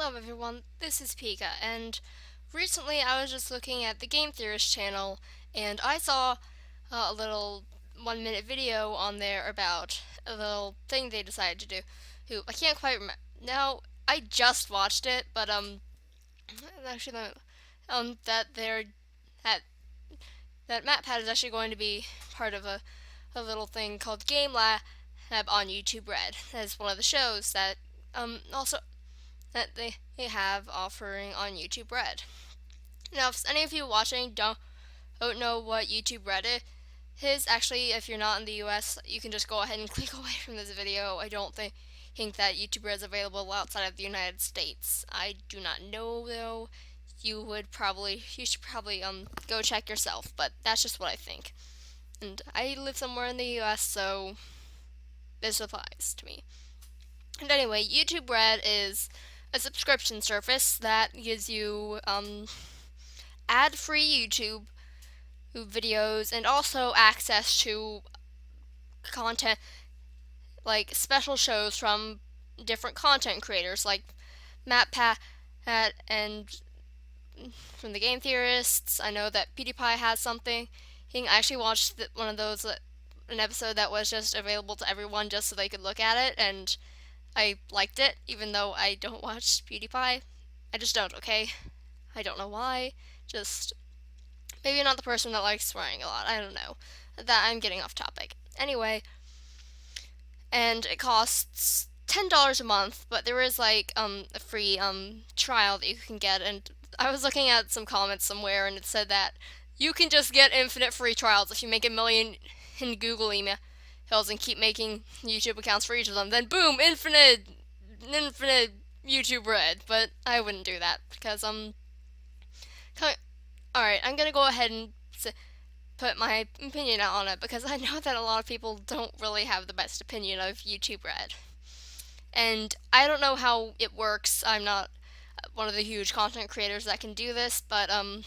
Hello everyone, this is Pika, and recently I was just looking at the Game Theorist channel, and I saw a little 1 minute video on there about a little thing they decided to do. I can't quite remember. Now, I just watched it, but actually, that that that MatPat is actually going to be part of a little thing called Game Lab on YouTube Red. As one of the shows that also that they have offering on YouTube Red. Now, if any of you watching don't know what YouTube Red is, actually, if you're not in the US, you can just go ahead and click away from this video. I don't think that YouTube Red is available outside of the United States. I do not know though. You should probably go check yourself, but that's just what I think. And I live somewhere in the US, so this applies to me. And anyway, YouTube Red is a subscription service that gives you ad-free YouTube videos and also access to content like special shows from different content creators like MatPat and from the Game Theorists. I know that PewDiePie has something. I actually watched one of those, an episode that was just available to everyone just so they could look at it, and I liked it, even though I don't watch PewDiePie. I just don't, okay? I don't know why. Just, maybe I'm not the person that likes swearing a lot. I don't know. That I'm getting off topic. Anyway, and it costs $10 a month, but there is like a free trial that you can get, and I was looking at some comments somewhere and it said that you can just get infinite free trials if you make 1 million in Google emails and keep making YouTube accounts for each of them. Then boom, infinite YouTube Red. But I wouldn't do that because alright, I'm gonna go ahead and put my opinion out on it because I know that a lot of people don't really have the best opinion of YouTube Red. And I don't know how it works. I'm not one of the huge content creators that can do this, but I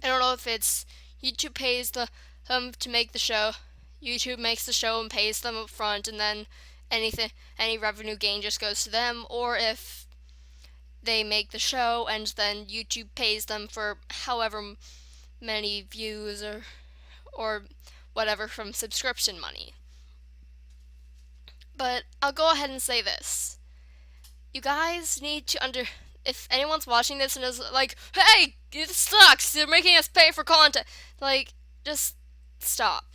don't know if it's YouTube pays them to make the show. YouTube makes the show and pays them up front, and then any revenue gain just goes to them, or if they make the show and then YouTube pays them for however many views or whatever from subscription money. But I'll go ahead and say this. You guys need to if anyone's watching this and is like, hey, it sucks, they're making us pay for content. Like, just stop.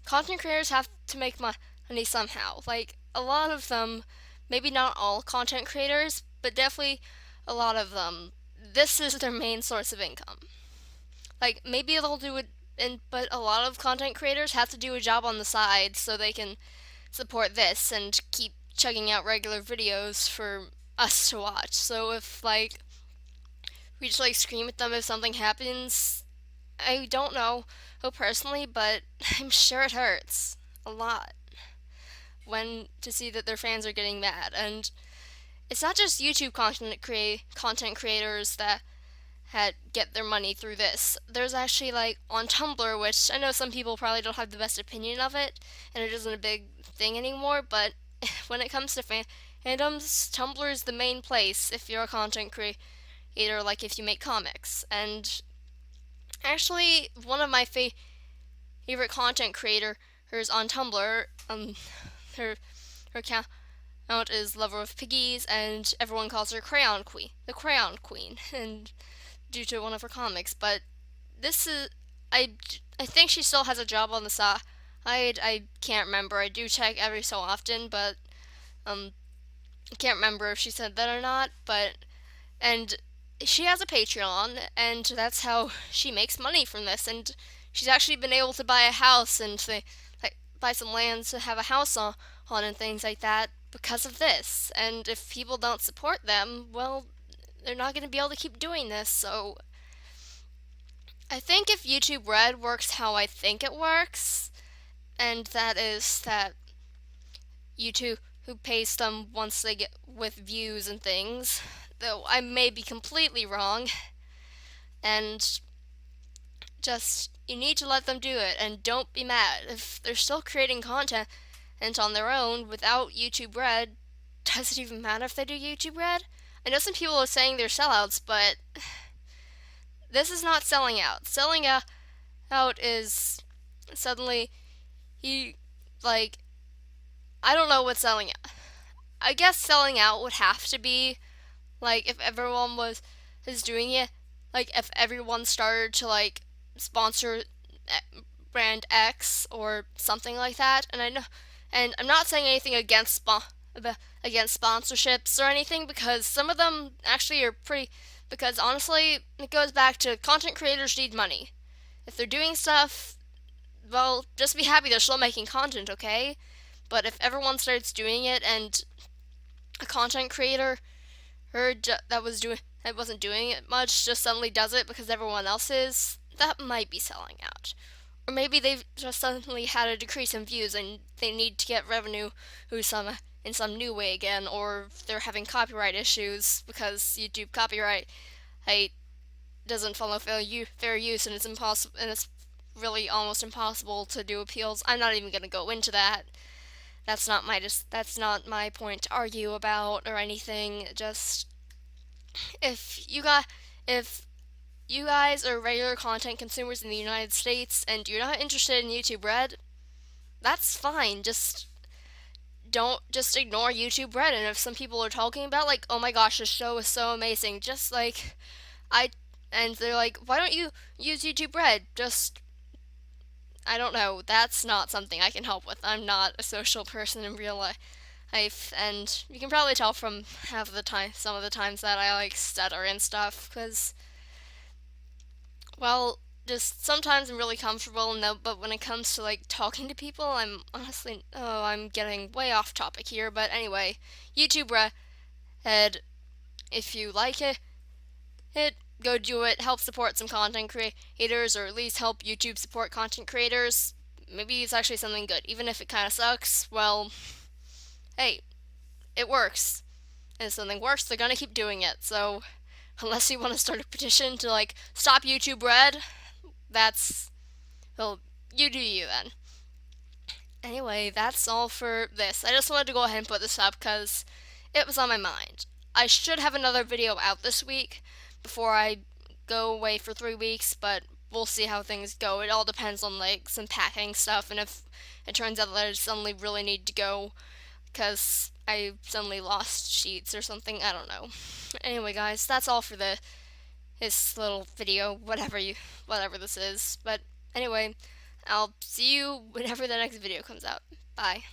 Content creators have to make money somehow. Like, a lot of them, maybe not all content creators, but definitely a lot of them, this is their main source of income. Like, maybe they'll do it, but a lot of content creators have to do a job on the side so they can support this and keep chugging out regular videos for us to watch. So if we just scream at them if something happens, I don't know personally, but I'm sure it hurts a lot when to see that their fans are getting mad. And it's not just YouTube content creators that get their money through this. There's actually on Tumblr, which I know some people probably don't have the best opinion of it, and it isn't a big thing anymore, but when it comes to fandoms, Tumblr is the main place if you're a content creator, like if you make comics. And actually, one of my favorite content creators on Tumblr, her account is Lover of Piggies, and everyone calls her the Crayon Queen, and due to one of her comics. But this is, I think she still has a job on the side. I can't remember. I do check every so often, but I can't remember if she said that or not. And she has a Patreon, and that's how she makes money from this. And she's actually been able to buy a house and buy some land to have a house on and things like that because of this. And if people don't support them, well, they're not going to be able to keep doing this. So I think if YouTube Red works how I think it works, and that is that YouTube who pays them once they get with views and things, though I may be completely wrong, and just you need to let them do it and don't be mad if they're still creating content on their own without YouTube Red. Does it even matter if they do YouTube Red? I know some people are saying they're sellouts, but this is not selling out. Out is suddenly he like I don't know what selling out. I guess selling out would have to be like if everyone was is doing it, like if everyone started to like sponsor brand X or something like that. And I know, and I'm not saying anything against sponsorships or anything because some of them actually are pretty. Because honestly, it goes back to content creators need money. If they're doing stuff, well, just be happy they're still making content, okay? But if everyone starts doing it and a content creator that wasn't doing it much just suddenly does it because everyone else is, that might be selling out. Or maybe they've just suddenly had a decrease in views and they need to get revenue in some new way again, or they're having copyright issues because YouTube copyright doesn't follow fair use and it's impossible and it's really almost impossible to do appeals. I'm not even going to go into that. That's not my point to argue about or anything. Just if you got if you guys are regular content consumers in the United States and you're not interested in YouTube Red, that's fine. Just ignore YouTube Red. And if some people are talking about like, oh my gosh, this show is so amazing, just like I and they're like, why don't you use YouTube Red? Just I don't know. That's not something I can help with. I'm not a social person in real life, and you can probably tell from some of the times that I like stutter and stuff, because well, just sometimes I'm really comfortable, and but when it comes to like talking to people, I'm honestly, oh, I'm getting way off topic here. But anyway, YouTube Red, if you like it, go do it. Help support some content creators, or at least help YouTube support content creators. Maybe it's actually something good, even if it kind of sucks. Well, hey, it works. And if something works, they're gonna keep doing it. So, unless you want to start a petition to like stop YouTube Red, that's well, you do you then. Anyway, that's all for this. I just wanted to go ahead and put this up because it was on my mind. I should have another video out this week before I go away for 3 weeks, but we'll see how things go. It all depends on like some packing stuff and if it turns out that I suddenly really need to go because I suddenly lost sheets or something. I don't know. Anyway, guys, that's all for this little video, whatever this is. But anyway, I'll see you whenever the next video comes out. Bye.